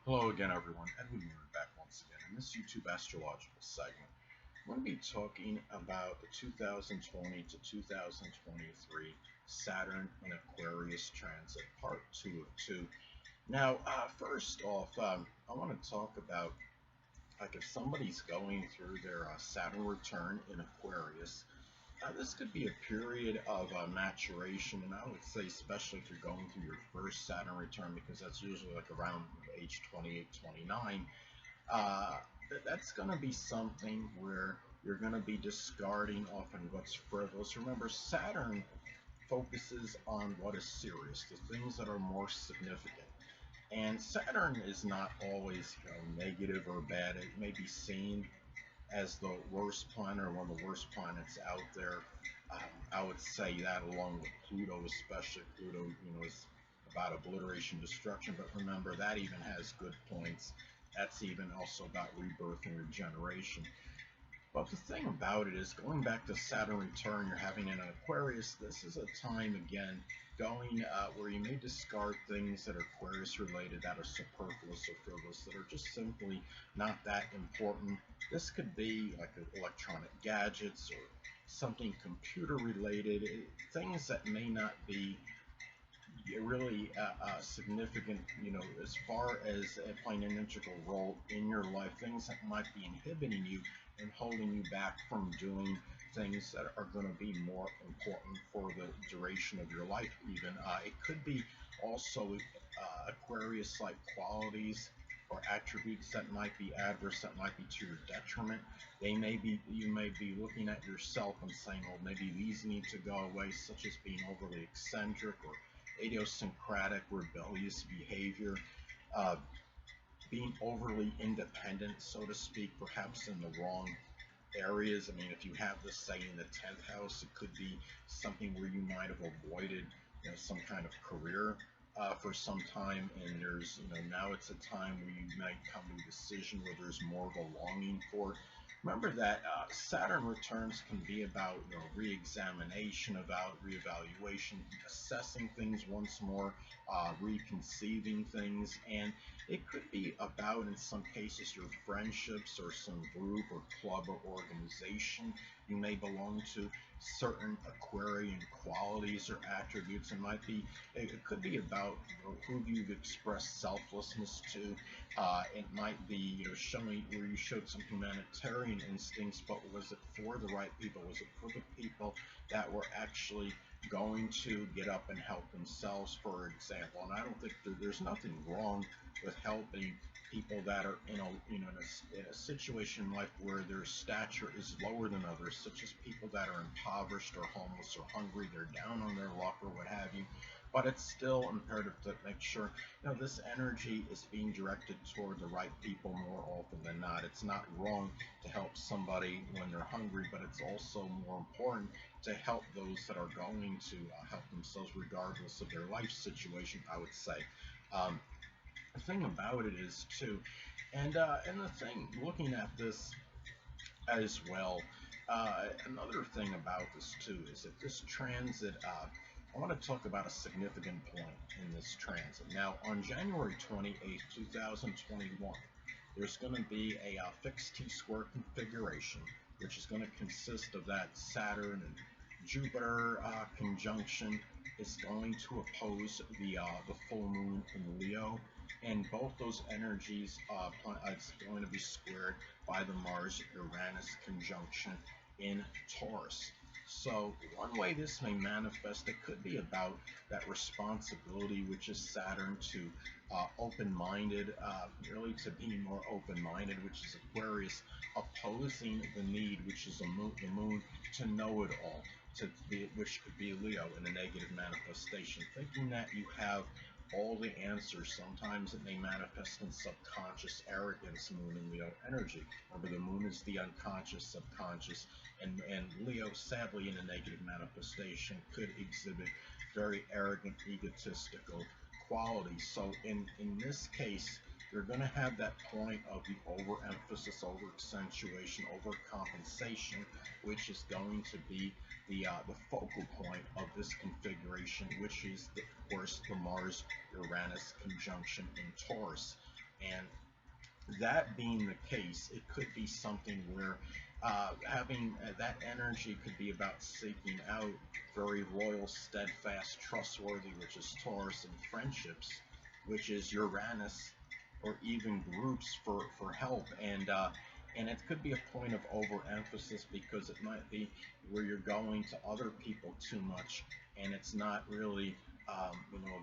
Hello again, everyone. Edwin Learnard back once again in this YouTube astrological segment. I'm going to be talking about the 2020 to 2023 Saturn in Aquarius transit, part 2 of 2. Now, first off, I want to talk about like if somebody's going through their Saturn return in Aquarius. This could be a period of maturation, and I would say especially if you're going through your first Saturn return, because that's usually like around age 28, 29. uh, that's going to be something where you're going to be discarding often what's frivolous. Remember, Saturn focuses on what is serious, the things that are more significant. And Saturn is not always, negative or bad. It may be seen as the worst planet or one of the worst planets out there. I would say that along with Pluto, especially Pluto, is about obliteration, destruction. But remember, that even has good points. That's even also about rebirth and regeneration. But the thing about it is, going back to Saturn return, you're having an Aquarius. This is a time again going where you may discard things that are Aquarius related, that are superfluous or frivolous, that are just simply not that important. This could be like electronic gadgets or something computer related, things that may not be really significant, as far as playing an integral role in your life, things that might be inhibiting you and holding you back from doing things that are going to be more important for the duration of your life even. It could be also Aquarius-like qualities or attributes that might be adverse, that might be to your detriment. You may be looking at yourself and saying, well, maybe these need to go away, such as being overly eccentric or idiosyncratic, rebellious behavior, uh, being overly independent, so to speak, perhaps in the wrong areas. I mean, if you have this, say, in the 10th house, it could be something where you might have avoided, some kind of career for some time, and now it's a time where you might come to a decision where there's more of a longing for it. Remember that Saturn returns can be about re-examination, about reevaluation, assessing things once more, reconceiving things, and it could be about, in some cases, your friendships or some group or club or organization you may belong to, certain Aquarian qualities or attributes. It could be about who you've expressed selflessness to. It might be, showing where you showed some humanitarian instincts, but was it for the right people? Was it for the people that were actually going to get up and help themselves, for example? And I don't think there's nothing wrong with helping people that are in a situation in life where their stature is lower than others, such as people that are impoverished or homeless or hungry, they're down on their luck or what have you. But it's still imperative to make sure this energy is being directed toward the right people more often than not. It's not wrong to help somebody when they're hungry, but it's also more important to help those that are going to help themselves regardless of their life situation, I would say. Um, the thing about it is too, and the thing looking at this as well, another thing about this too is that this transit, I want to talk about a significant point in this transit. Now, on January 28th, 2021, there's going to be a fixed T-square configuration, which is going to consist of that Saturn and Jupiter conjunction. Is going to oppose the full moon in Leo, and both those energies it's going to be squared by the Mars-Uranus conjunction in Taurus. So one way this may manifest, it could be about that responsibility, which is Saturn, to open-minded, really to be more open-minded, which is Aquarius, opposing the need, which is the moon to know it all, which could be Leo in a negative manifestation, thinking that you have all the answers. Sometimes it may manifest in subconscious arrogance, moon and Leo energy. Remember, the moon is the unconscious, subconscious, and Leo, sadly, in a negative manifestation, could exhibit very arrogant, egotistical qualities. So in this case, you're going to have that point of the overemphasis, over-accentuation, overcompensation, which is going to be the focal point of this configuration, which is, of course, the Mars-Uranus conjunction in Taurus. And that being the case, it could be something where having that energy could be about seeking out very loyal, steadfast, trustworthy, which is Taurus, and friendships, which is Uranus, or even groups for help. And it could be a point of overemphasis because it might be where you're going to other people too much, and it's not really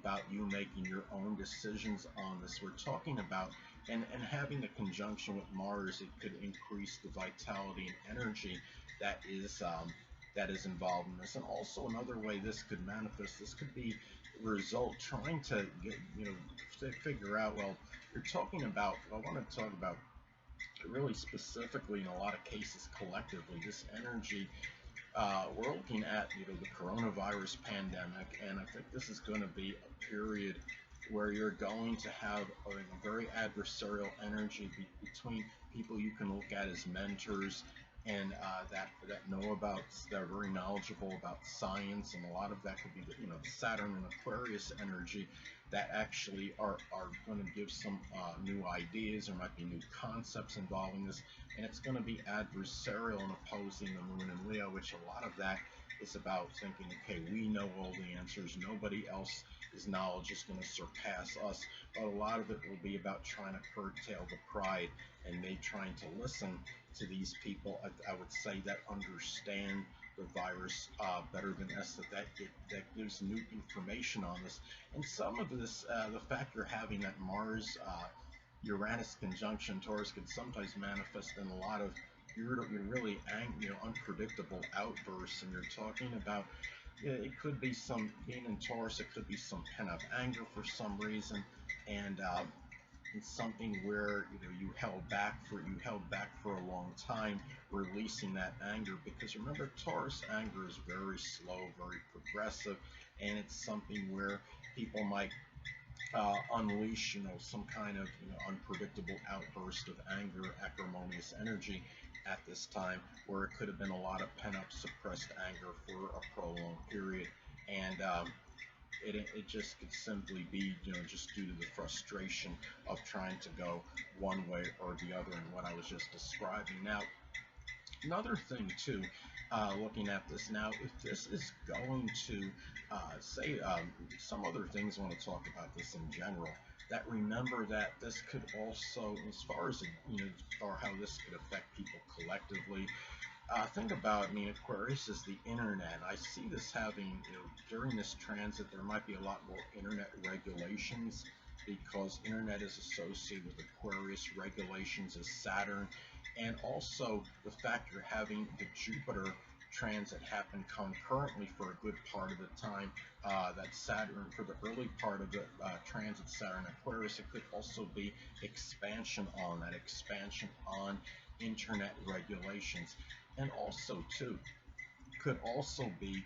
about you making your own decisions on this. We're talking about and having a conjunction with Mars, it could increase the vitality and energy that is involved in this. And also another way this could manifest, this could be a result trying to get to figure out. Well, you're talking about. I want to talk about really specifically in a lot of cases collectively this energy. We're looking at the coronavirus pandemic, and I think this is going to be a period where you're going to have a very adversarial energy between people you can look at as mentors and that know about, that are very knowledgeable about science, and a lot of that could be the Saturn and Aquarius energy that actually are going to give some new ideas. There might be new concepts involving this, and it's going to be adversarial and opposing the Moon and Leo, which a lot of that is about thinking, okay, we know all the answers, nobody else's knowledge is going to surpass us. But a lot of it will be about trying to curtail the pride, and they trying to listen to these people, I would say, that understand the virus better than us, that gives new information on this. And some of this, the fact you're having that Mars Uranus conjunction Taurus could sometimes manifest in a lot of you're really unpredictable outbursts, and you're talking about, it could be some, being in Taurus, it could be some pent up anger for some reason, and it's something where you held back for a long time, releasing that anger, because remember, Taurus anger is very slow, very progressive, and it's something where people might unleash some kind of unpredictable outburst of anger, acrimonious energy at this time, where it could have been a lot of pent up suppressed anger for a prolonged period. And it just could simply be just due to the frustration of trying to go one way or the other, in what I was just describing. Now, another thing too, looking at this now, if this is going to say some other things, I want to talk about this in general, that remember that this could also, as far as or how this could affect people collectively, think about, Aquarius is the internet. I see this having, during this transit, there might be a lot more internet regulations, because internet is associated with Aquarius. Regulations is Saturn, and also the fact you're having the Jupiter transit happen concurrently for a good part of the time. That Saturn, for the early part of the transit, Saturn Aquarius, it could also be expansion on internet regulations. And also too, could also be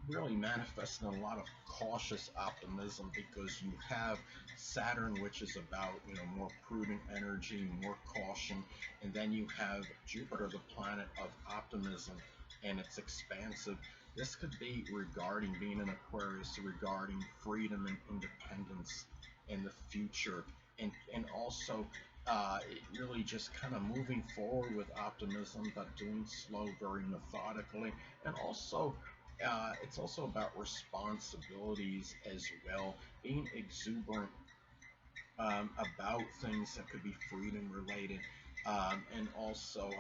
really manifesting a lot of cautious optimism, because you have Saturn, which is about more prudent energy, more caution, and then you have Jupiter, the planet of optimism, and it's expansive. This could be regarding, being an Aquarius, regarding freedom and independence in the future, and also really just kind of moving forward with optimism, but doing slow, very methodically. And also it's also about responsibilities as well, being exuberant about things that could be freedom related, and also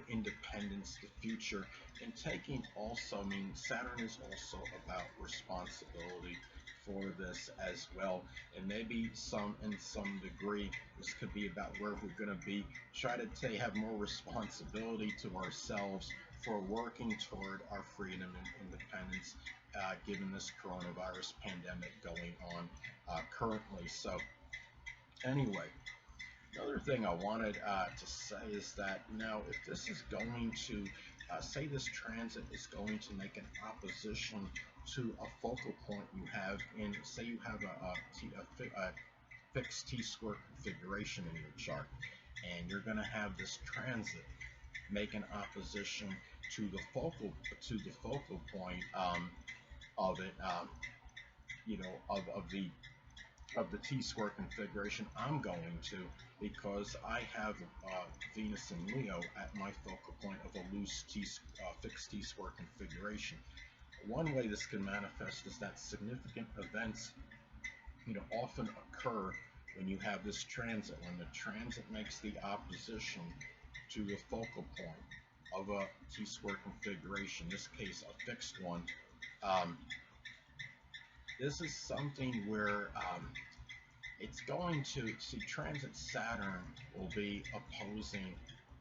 independence, the future, and taking also, Saturn is also about responsibility for this as well, and maybe in some degree, this could be about where we're going to be, try to have more responsibility to ourselves for working toward our freedom and independence, given this coronavirus pandemic going on currently. So anyway, another thing I wanted to say is that now, if this is going to, say this transit is going to make an opposition to a focal point you have in, say you have a fixed T-square configuration in your chart, and you're going to have this transit make an opposition to the focal point of it, of the of the T-square configuration I'm going to, because I have Venus and Leo at my focal point of a loose fixed T-square configuration. One way this can manifest is that significant events, often occur when you have this transit. When the transit makes the opposition to the focal point of a T-square configuration, in this case a fixed one, this is something where it's going to see transit Saturn will be opposing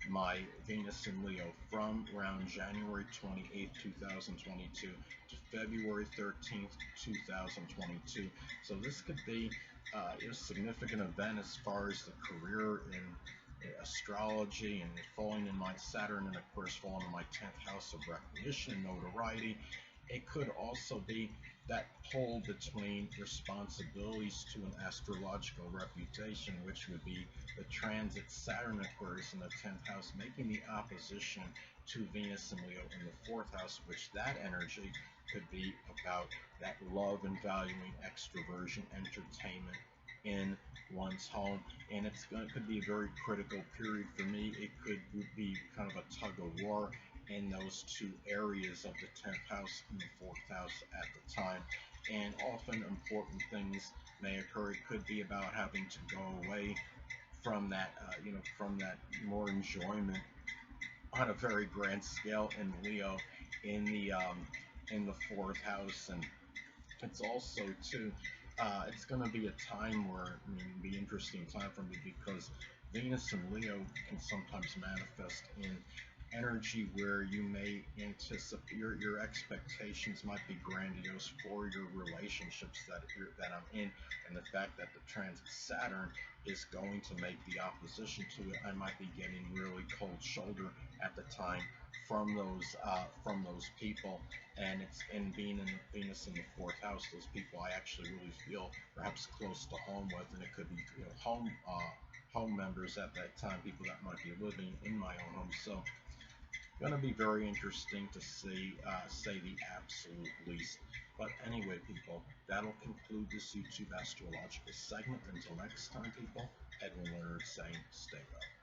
my Venus in Leo from around January 28th, 2022 to February 13th, 2022. So this could be a significant event as far as the career in astrology, and falling in my Saturn and Aquarius falling in my 10th house of recognition and notoriety. It could also be that pull between responsibilities to an astrological reputation, which would be the transit Saturn Aquarius in the 10th house, making the opposition to Venus and Leo in the 4th house, which that energy could be about that love and valuing extroversion, entertainment in one's home. And could be a very critical period for me. It could be kind of a tug of war in those two areas of the 10th house and the 4th house at the time. And often important things may occur. It could be about having to go away from that, from that more enjoyment on a very grand scale in Leo in the 4th house. And it's also too, it's going to be a time where, be an interesting time for me, because Venus and Leo can sometimes manifest in energy where you may anticipate your expectations might be grandiose for your relationships that I'm in, and the fact that the transit Saturn is going to make the opposition to it, I might be getting really cold shoulder at the time from those people. And being in Venus in the 4th house, those people I actually really feel perhaps close to home with, and it could be home members at that time, people that might be living in my own home. So going to be very interesting to see, say the absolute least. But anyway, people, that'll conclude this YouTube astrological segment. Until next time, people, Edwin Learnard saying, stay well.